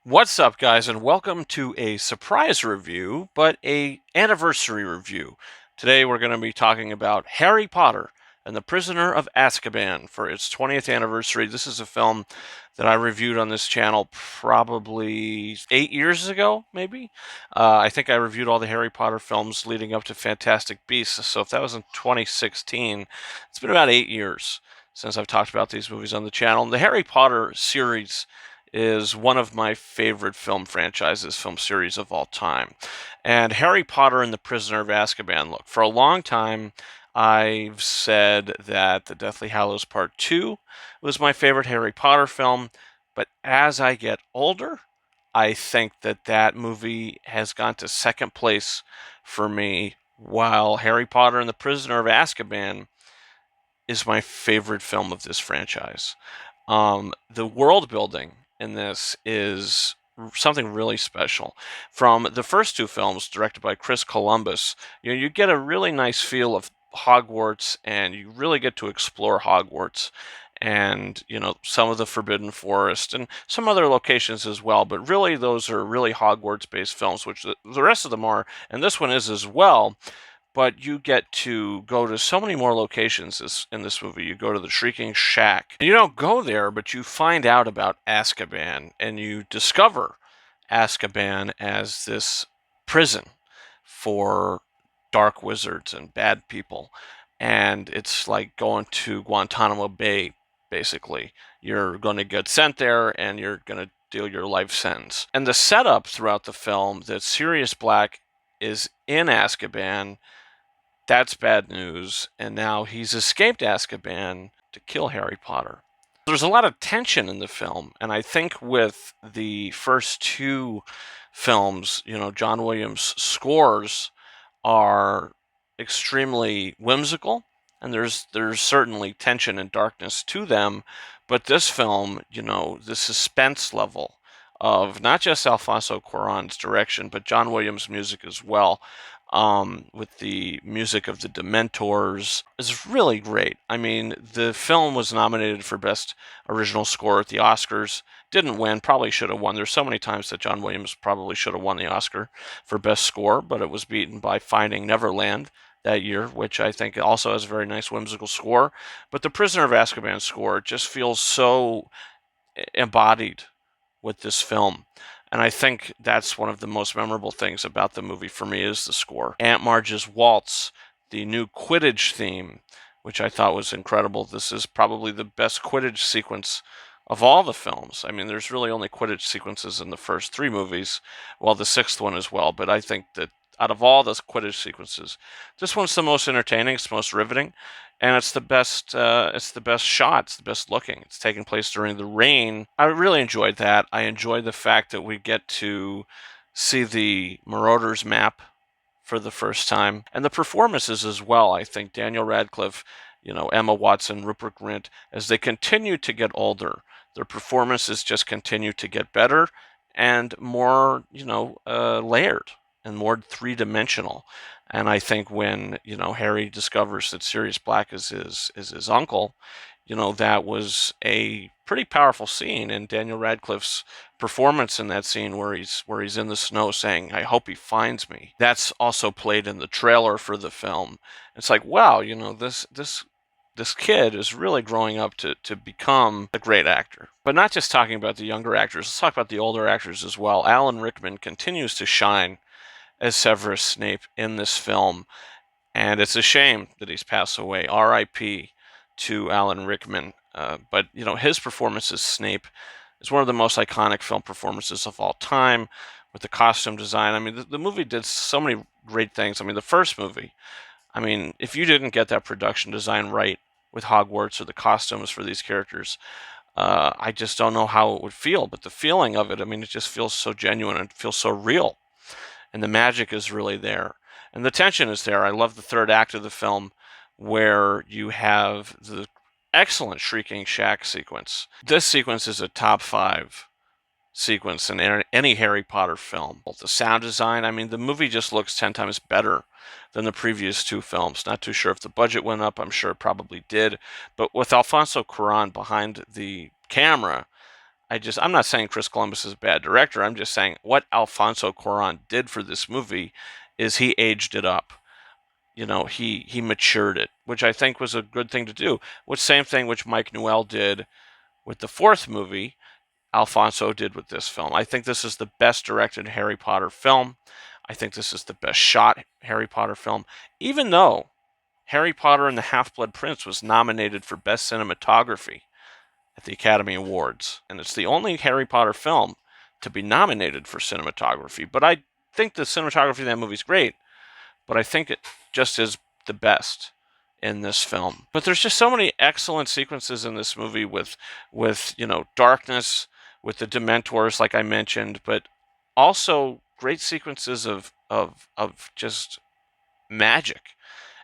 What's up, guys, and welcome to a surprise review, but a anniversary review. Today we're going to be talking about Harry Potter and the Prisoner of Azkaban for its 20th anniversary. This is a film that I reviewed on this channel probably 8 years ago, maybe. I think I reviewed all the Harry Potter films leading up to Fantastic Beasts, so if that was in 2016, it's been about 8 years since I've talked about these movies on the channel. And the Harry Potter series is one of my favorite film franchises, film series of all time. And Harry Potter and the Prisoner of Azkaban, look, for a long time, I've said that The Deathly Hallows Part 2 was my favorite Harry Potter film, but as I get older, I think that that movie has gone to second place for me, while Harry Potter and the Prisoner of Azkaban is my favorite film of this franchise. The world building in this is something really special. From the first two films, directed by Chris Columbus, you get a really nice feel of Hogwarts, and you really get to explore Hogwarts and some of the Forbidden Forest and some other locations as well. But really, those are really Hogwarts-based films, which the rest of them are, and this one is as well. But you get to go to so many more locations in this movie. You go to the Shrieking Shack. And you don't go there, but you find out about Azkaban, and you discover Azkaban as this prison for dark wizards and bad people. And it's like going to Guantanamo Bay, basically. You're going to get sent there, and you're going to deal your life sentence. And the setup throughout the film that Sirius Black is in Azkaban, that's bad news, and now he's escaped Azkaban to kill Harry Potter. There's a lot of tension in the film, and I think with the first two films, John Williams' scores are extremely whimsical, and there's certainly tension and darkness to them, but this film, the suspense level of not just Alfonso Cuarón's direction, but John Williams' music as well, with the music of the Dementors, is really great. I mean, the film was nominated for Best Original Score at the Oscars. Didn't win, probably should have won. There's so many times that John Williams probably should have won the Oscar for Best Score, but it was beaten by Finding Neverland that year, which I think also has a very nice whimsical score. But the Prisoner of Azkaban score just feels so embodied with this film. And I think that's one of the most memorable things about the movie for me is the score. Aunt Marge's Waltz, the new Quidditch theme, which I thought was incredible. This is probably the best Quidditch sequence of all the films. I mean, there's really only Quidditch sequences in the first three movies, well, the sixth one as well. But I think that out of all those Quidditch sequences, this one's the most entertaining, it's the most riveting, and it's the best. It's the best shot. It's the best looking. It's taking place during the rain. I really enjoyed that. I enjoyed the fact that we get to see the Marauders map for the first time, and the performances as well. I think Daniel Radcliffe, Emma Watson, Rupert Grint, as they continue to get older, their performances just continue to get better and more, layered and more three-dimensional. And I think when Harry discovers that Sirius Black is his uncle, that was a pretty powerful scene. And Daniel Radcliffe's performance in that scene, where he's in the snow saying, "I hope he finds me," that's also played in the trailer for the film. It's like, wow, this kid is really growing up to become a great actor. But not just talking about the younger actors, let's talk about the older actors as well. Alan Rickman continues to shine as Severus Snape in this film, and it's a shame that he's passed away. R.I.P. to Alan Rickman. But his performance as Snape is one of the most iconic film performances of all time, with the costume design. I mean, the movie did so many great things. I mean, the first movie, I mean, if you didn't get that production design right with Hogwarts or the costumes for these characters, I just don't know how it would feel. But the feeling of it, I mean, it just feels so genuine and feels so real. And the magic is really there. And the tension is there. I love the third act of the film, where you have the excellent Shrieking Shack sequence. This sequence is a top 5 sequence in any Harry Potter film. The sound design, I mean, the movie just looks 10 times better than the previous two films. Not too sure if the budget went up. I'm sure it probably did. But with Alfonso Cuarón behind the camera, I'm not saying Chris Columbus is a bad director. I'm just saying what Alfonso Cuarón did for this movie is he aged it up. He matured it, which I think was a good thing to do. Which same thing which Mike Newell did with the fourth movie, Alfonso did with this film. I think this is the best directed Harry Potter film. I think this is the best shot Harry Potter film, even though Harry Potter and the Half-Blood Prince was nominated for Best Cinematography at the Academy Awards. And it's the only Harry Potter film to be nominated for cinematography. But I think the cinematography in that movie is great, but I think it just is the best in this film. But there's just so many excellent sequences in this movie with darkness, with the Dementors, like I mentioned, but also great sequences of just magic.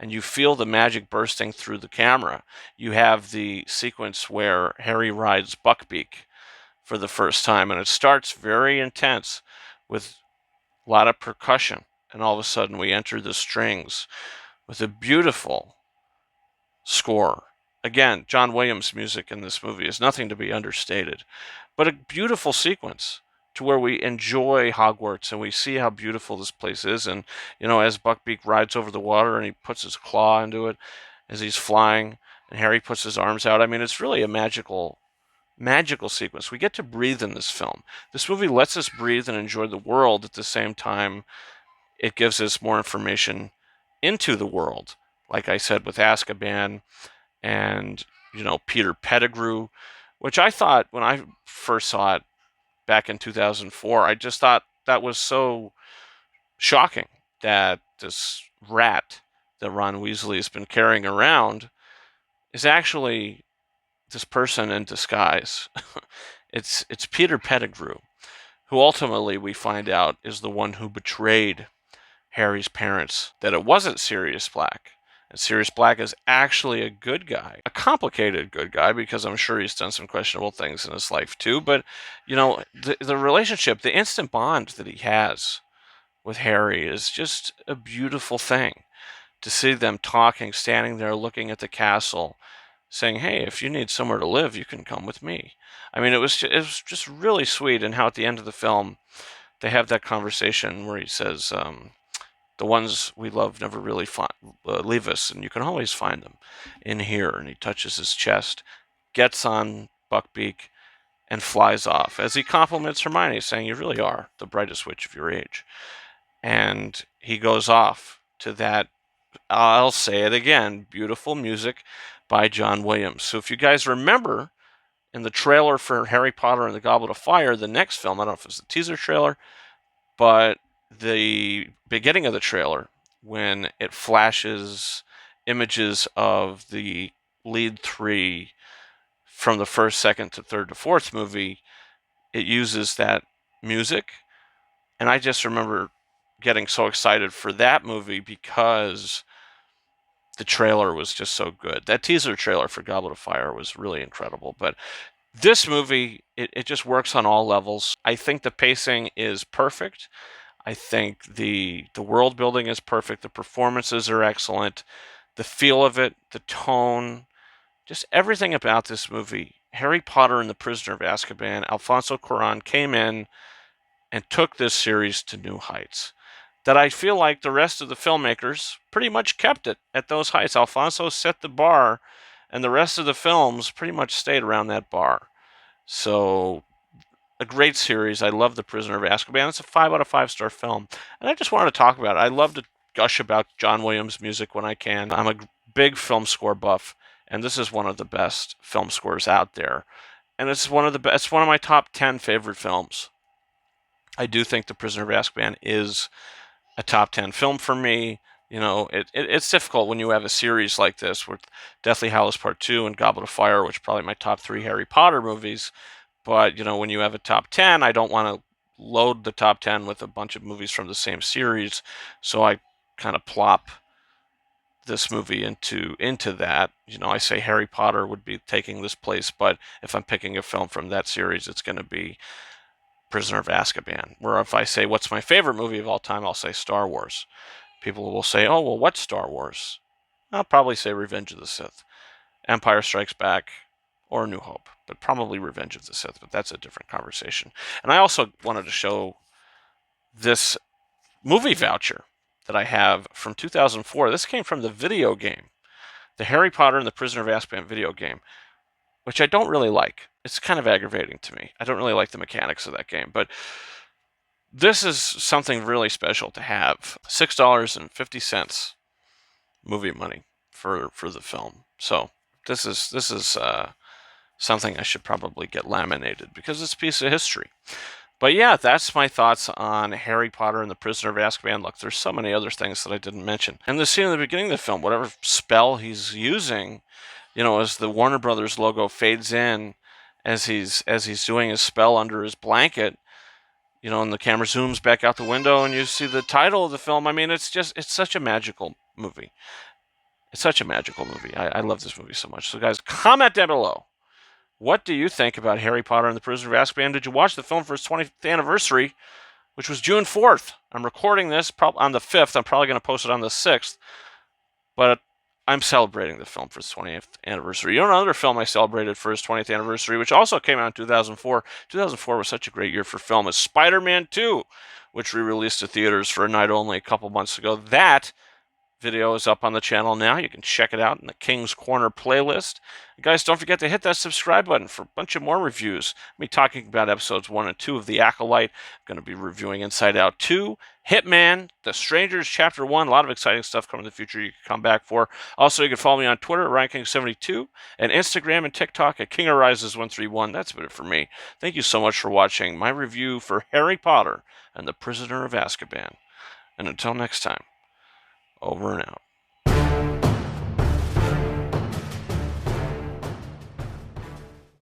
And you feel the magic bursting through the camera. You have the sequence where Harry rides Buckbeak for the first time, and it starts very intense with a lot of percussion, and all of a sudden we enter the strings with a beautiful score. Again, John Williams' music in this movie is nothing to be understated, but a beautiful sequence to where we enjoy Hogwarts and we see how beautiful this place is. And, as Buckbeak rides over the water and he puts his claw into it as he's flying and Harry puts his arms out. I mean, it's really a magical sequence. We get to breathe in this film. This movie lets us breathe and enjoy the world at the same time it gives us more information into the world. Like I said, with Azkaban and, Peter Pettigrew, which I thought when I first saw it back in 2004, I just thought that was so shocking that this rat that Ron Weasley has been carrying around is actually this person in disguise. It's Peter Pettigrew, who ultimately we find out is the one who betrayed Harry's parents, that it wasn't Sirius Black. And Sirius Black is actually a good guy, a complicated good guy, because I'm sure he's done some questionable things in his life too. But, the relationship, the instant bond that he has with Harry is just a beautiful thing. To see them talking, standing there looking at the castle, saying, "Hey, if you need somewhere to live, you can come with me." I mean, it was just really sweet. And how at the end of the film, they have that conversation where he says, the ones we love never really leave us, and you can always find them in here. And he touches his chest, gets on Buckbeak, and flies off as he compliments Hermione, saying, "You really are the brightest witch of your age." And he goes off to that, I'll say it again, beautiful music by John Williams. So if you guys remember in the trailer for Harry Potter and the Goblet of Fire, the next film, I don't know if it's the teaser trailer, but the beginning of the trailer, when it flashes images of the lead three from the first, second to third to fourth movie, it uses that music. And I just remember getting so excited for that movie because the trailer was just so good. That teaser trailer for Goblet of Fire was really incredible. But this movie, it just works on all levels. I think the pacing is perfect. I think the world building is perfect. The performances are excellent. The feel of it, the tone, just everything about this movie. Harry Potter and the Prisoner of Azkaban, Alfonso Cuarón came in and took this series to new heights that I feel like the rest of the filmmakers pretty much kept it at those heights. Alfonso set the bar, and the rest of the films pretty much stayed around that bar. So, a great series. I love The Prisoner of Azkaban. It's a 5 out of 5 star film. And I just wanted to talk about it. I love to gush about John Williams' music when I can. I'm a big film score buff, and this is one of the best film scores out there. And it's one of the best, it's one of my top 10 favorite films. I do think The Prisoner of Azkaban is a top 10 film for me. It's difficult when you have a series like this with Deathly Hallows Part 2 and Goblet of Fire, which are probably my top 3 Harry Potter movies. But, when you have a top 10, I don't want to load the top 10 with a bunch of movies from the same series. So I kind of plop this movie into that. I say Harry Potter would be taking this place, but if I'm picking a film from that series, it's going to be Prisoner of Azkaban. Where if I say what's my favorite movie of all time, I'll say Star Wars. People will say, "Oh, well, what's Star Wars?" I'll probably say Revenge of the Sith, Empire Strikes Back, or New Hope, but probably Revenge of the Sith, but that's a different conversation. And I also wanted to show this movie voucher that I have from 2004. This came from the video game, the Harry Potter and the Prisoner of Azkaban video game, which I don't really like. It's kind of aggravating to me. I don't really like the mechanics of that game, but this is something really special to have. $6.50 movie money for the film. So this is something I should probably get laminated because it's a piece of history. But yeah, that's my thoughts on Harry Potter and the Prisoner of Azkaban. Look, there's so many other things that I didn't mention. And the scene in the beginning of the film, whatever spell he's using, as the Warner Brothers logo fades in as he's doing his spell under his blanket, and the camera zooms back out the window and you see the title of the film. I mean, it's such a magical movie. It's such a magical movie. I love this movie so much. So guys, comment down below. What do you think about Harry Potter and the Prisoner of Azkaban? Did you watch the film for its 20th anniversary, which was June 4th? I'm recording this on the 5th. I'm probably going to post it on the 6th. But I'm celebrating the film for its 20th anniversary. Another film I celebrated for its 20th anniversary, which also came out in 2004. 2004 was such a great year for film, is Spider-Man 2, which re-released to theaters for a night only a couple months ago. That video is up on the channel now. You can check it out in the King's Corner playlist. And guys, don't forget to hit that subscribe button for a bunch of more reviews. I'll be talking about episodes 1 and 2 of The Acolyte. I'm going to be reviewing Inside Out 2, Hitman, The Strangers Chapter 1. A lot of exciting stuff coming in the future you can come back for. Also, you can follow me on Twitter at RyanKing72 and Instagram and TikTok at KingArises131. That's about it for me. Thank you so much for watching my review for Harry Potter and the Prisoner of Azkaban. And until next time, over and out.